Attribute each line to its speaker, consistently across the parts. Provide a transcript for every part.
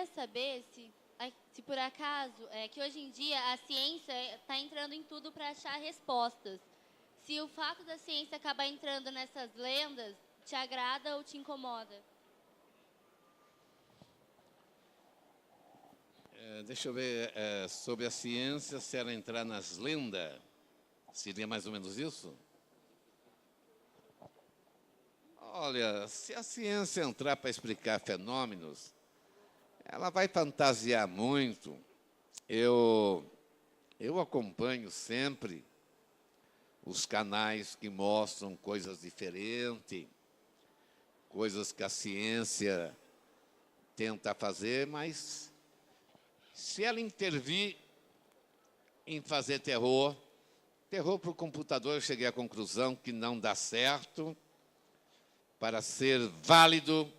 Speaker 1: queria saber se por acaso, que hoje em dia a ciência está entrando em tudo para achar respostas. Se o fato da ciência acabar entrando nessas lendas te agrada ou te incomoda?
Speaker 2: Deixa eu ver, sobre a ciência, se ela entrar nas lendas, seria mais ou menos isso? Olha, se a ciência entrar para explicar fenômenos, ela vai fantasiar muito. Eu acompanho sempre os canais que mostram coisas diferentes, coisas que a ciência tenta fazer, mas se ela intervir em fazer terror para o computador, eu cheguei à conclusão que não dá certo. Para ser válido,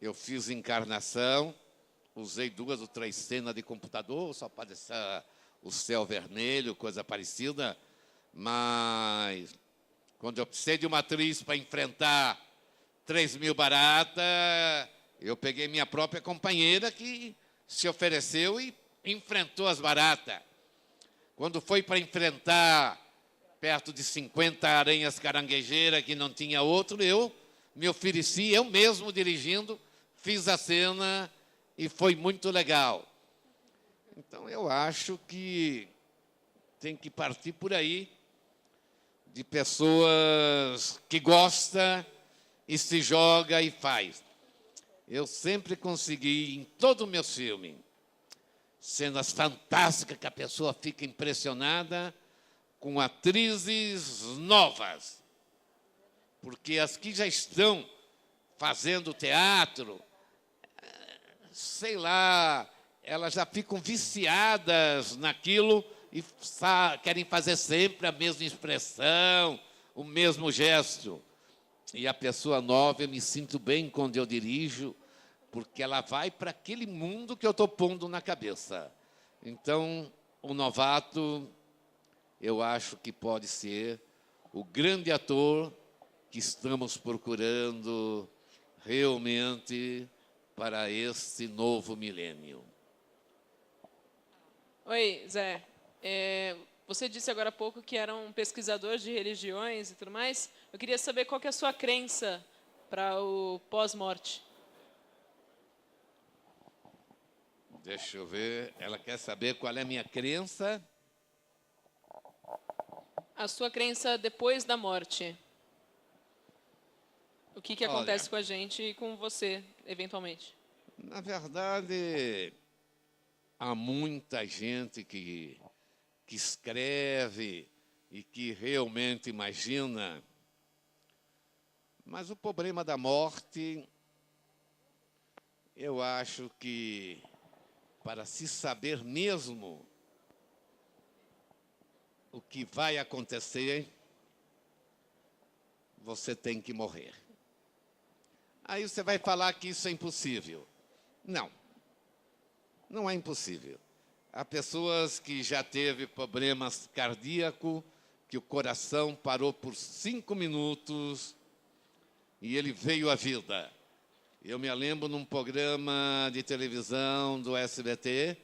Speaker 2: eu fiz encarnação, usei 2 ou 3 cenas de computador, só parecia o céu vermelho, coisa parecida, mas quando eu precisei de uma atriz para enfrentar 3.000 baratas, eu peguei minha própria companheira que se ofereceu e enfrentou as baratas. Quando foi para enfrentar perto de 50 aranhas caranguejeiras que não tinha outro, eu me ofereci, eu mesmo dirigindo, fiz a cena e foi muito legal. Então, eu acho que tem que partir por aí, de pessoas que gostam e se joga e faz. Eu sempre consegui, em todo o meu filme, cenas fantásticas que a pessoa fica impressionada, com atrizes novas, porque as que já estão fazendo teatro, sei lá, elas já ficam viciadas naquilo e querem fazer sempre a mesma expressão, o mesmo gesto. E a pessoa nova, eu me sinto bem quando eu dirijo, porque ela vai para aquele mundo que eu estou pondo na cabeça. Então, o novato, eu acho que pode ser o grande ator que estamos procurando realmente para esse novo milênio.
Speaker 3: Oi, Zé. Você disse agora há pouco que era um pesquisador de religiões e tudo mais. Eu queria saber qual que é a sua crença para o pós-morte.
Speaker 2: Deixa eu ver. Ela quer saber qual é a minha crença.
Speaker 3: A sua crença depois da morte. O que acontece com a gente e com você, eventualmente?
Speaker 2: Na verdade, há muita gente que escreve e que realmente imagina, mas o problema da morte, eu acho que para se saber mesmo o que vai acontecer, você tem que morrer. Aí você vai falar que isso é impossível. Não, não é impossível. Há pessoas que já teve problemas cardíacos, que o coração parou por 5 minutos e ele veio à vida. Eu me lembro num programa de televisão do SBT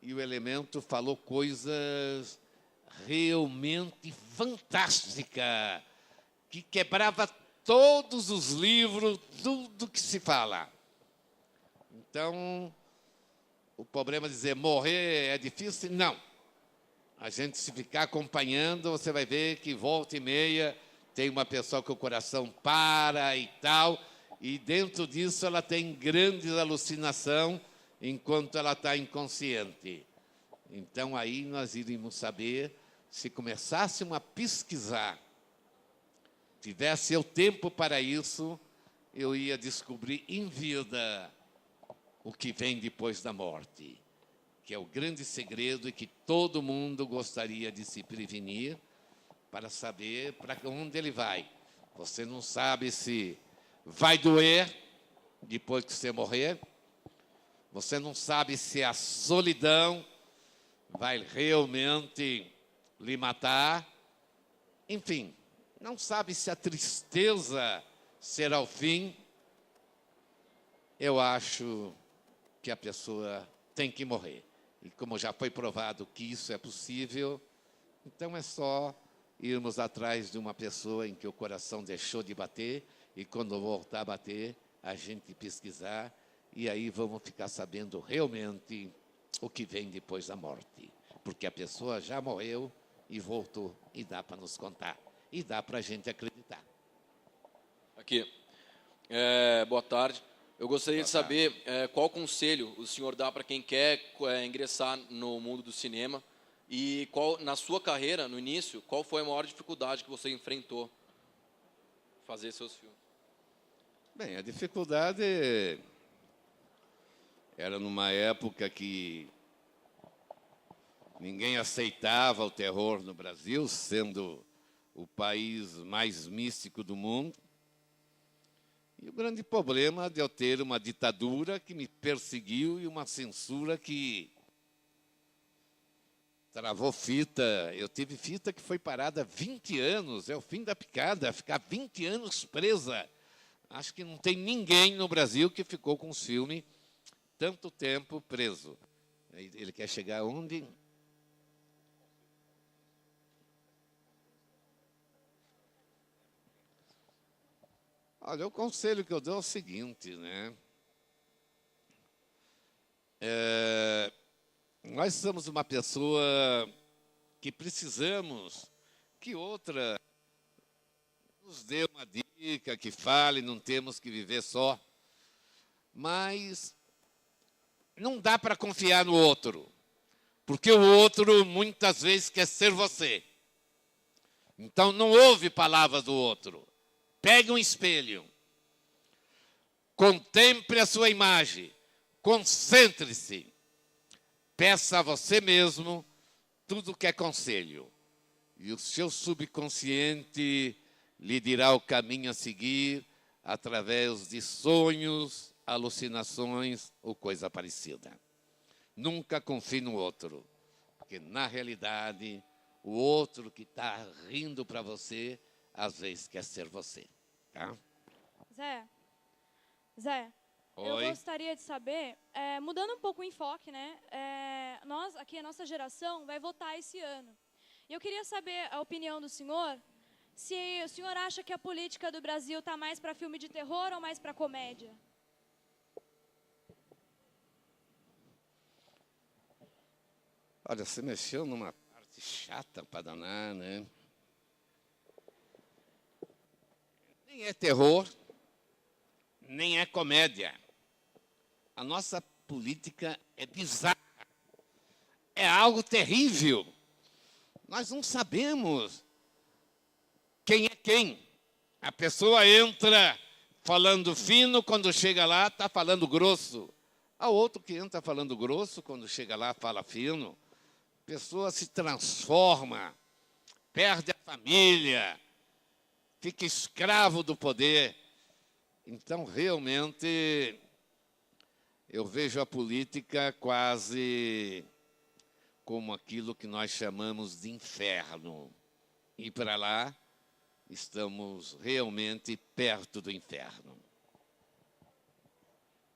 Speaker 2: e o Elemento falou coisas realmente fantásticas, que quebrava todos os livros, tudo que se fala. Então, o problema de dizer morrer é difícil? Não. A gente, se ficar acompanhando, você vai ver que volta e meia tem uma pessoa que o coração para e tal, e dentro disso ela tem grandes alucinações enquanto ela está inconsciente. Então, aí nós iríamos saber, se começássemos a pesquisar, tivesse eu tempo para isso, eu ia descobrir em vida o que vem depois da morte, que é o grande segredo e que todo mundo gostaria de se prevenir para saber para onde ele vai. Você não sabe se vai doer depois que você morrer, você não sabe se a solidão vai realmente lhe matar, enfim, não sabe se a tristeza será o fim. Eu acho que a pessoa tem que morrer. E como já foi provado que isso é possível, então é só irmos atrás de uma pessoa em que o coração deixou de bater, e quando voltar a bater, a gente pesquisar, e aí vamos ficar sabendo realmente o que vem depois da morte. Porque a pessoa já morreu e voltou, e dá para nos contar, e dá para a gente acreditar.
Speaker 4: Aqui. Boa tarde. Eu gostaria de saber qual conselho o senhor dá para quem quer ingressar no mundo do cinema e qual, na sua carreira, no início, qual foi a maior dificuldade que você enfrentou fazer seus filmes?
Speaker 2: Bem, a dificuldade era numa época que ninguém aceitava o terror no Brasil, sendo o país mais místico do mundo. E o grande problema de eu ter uma ditadura que me perseguiu e uma censura que travou fita. Eu tive fita que foi parada 20 anos, é o fim da picada, ficar 20 anos presa. Acho que não tem ninguém no Brasil que ficou com o filme tanto tempo preso. Ele quer chegar onde? Olha, o conselho que eu dou é o seguinte, né? Nós somos uma pessoa que precisamos que outra nos dê uma dica, que fale, não temos que viver só. Mas não dá para confiar no outro, porque o outro muitas vezes quer ser você. Então não ouve palavras do outro. Pegue um espelho, contemple a sua imagem, concentre-se, peça a você mesmo tudo que é conselho. E o seu subconsciente lhe dirá o caminho a seguir através de sonhos, alucinações ou coisa parecida. Nunca confie no outro, porque na realidade o outro que está rindo para você às vezes quer ser você, tá?
Speaker 5: Zé,
Speaker 2: Oi.
Speaker 5: eu gostaria de saber, mudando um pouco o enfoque, né? Nós, aqui, a nossa geração, vai votar esse ano. E eu queria saber a opinião do senhor, se o senhor acha que a política do Brasil está mais para filme de terror ou mais para comédia?
Speaker 2: Olha, você mexeu numa parte chata para danar, né? Nem é terror, nem é comédia. A nossa política é bizarra. É algo terrível. Nós não sabemos quem é quem. A pessoa entra falando fino, quando chega lá está falando grosso. Há outro que entra falando grosso, quando chega lá fala fino. A pessoa se transforma, perde a família, fica escravo do poder. Então, realmente, eu vejo a política quase como aquilo que nós chamamos de inferno. E para lá, estamos realmente perto do inferno.